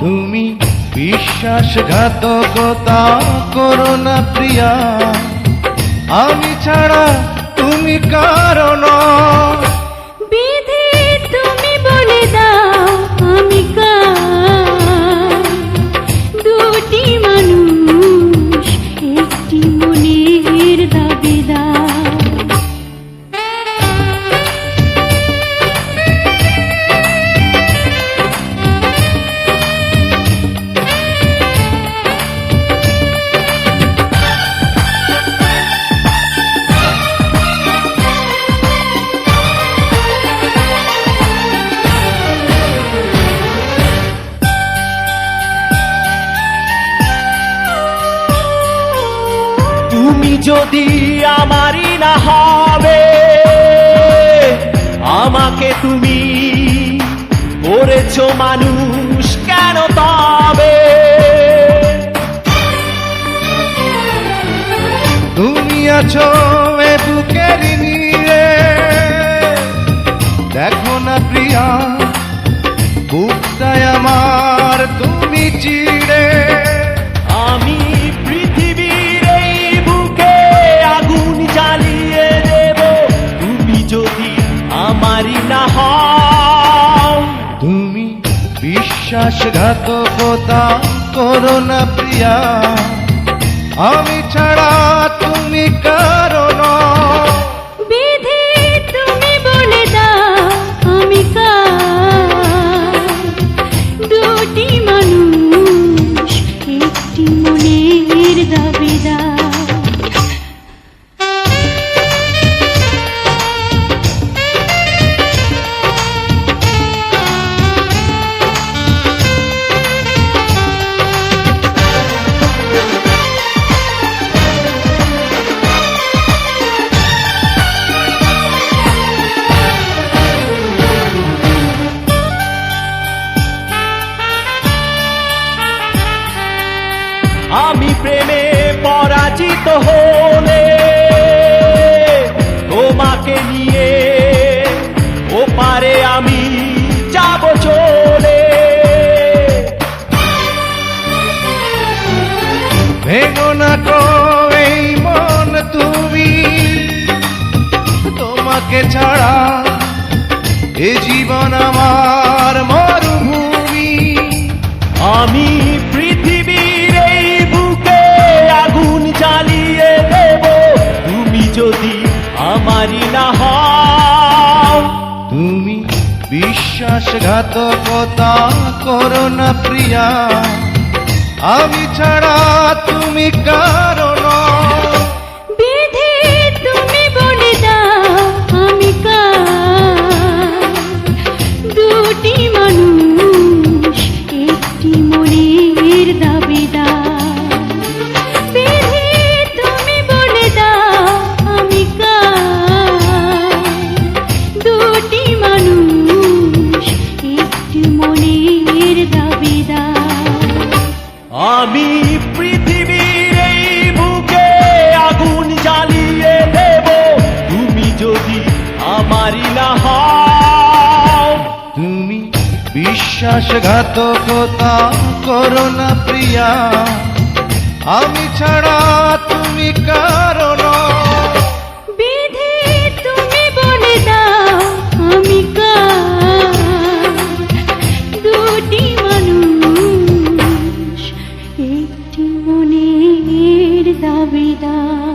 তুমি বিশ্বাসঘাতকতা করো না প্রিয়া, আমি ছাড়া তুমি কারণ। বিধি তুমি বলে দাও আমি কার, দুটি মানুষ একটি মনের দাবিদার। তুমি যদি আমারই না হবে, আমাকে তুমি করেছো মানুষ কেন তবে? তুমি আছো এ বুকের নিয়ে, দেখো না প্রিয়া বুকটায় আমার তুমি চিড়ে। আমি পৃথিবীর এই বুকে আগুন জ্বালিয়ে দেব, তুমি যদি আমারই না হও। তুমি বিশ্বাসঘাতকতা করো না প্রিয়া, আমি ছাড়া তুমি কারণ। বিধি তুমি বলে দাও আমি কার, দুটি মানুষ একটি মনের দাবিদার। আমি প্রেমে পরাজিত হলে তোমাকে নিয়ে ওপারে আমি যাব চলে। ভেঙো না গো এই মন তুমি, তোমাকে ছাড়া এ জীবন আমার মরুভূমি। আমি পৃথিবীর এই বুকে আগুন জ্বালিয়ে দেব, তুমি যদি আমারই না হও। তুমি বিশ্বাসঘাতকতা করো না প্রিয়া, আমি ছাড়া তুমি কারণ। বিধি তুমি বলে দাও আমি কার, দুটি মানুষ একটি মনের দাবিদার। বিধি তুমি বলে দাও আমি কার, দুটি মানুষ একটি মনের দাবিদার। আমি পৃথিবীর এই বুকে আগুন জ্বালিয়ে দেব, তুমি যদি আমারই না হও। তুমি বিশ্বাসঘাতকতা করো না প্রিয়া, আমি ছাড়া তুমি কারণ। বিধি তুমি বলে দাও আমি কার, দুটি মানুষ একটি মনের দাবিদার।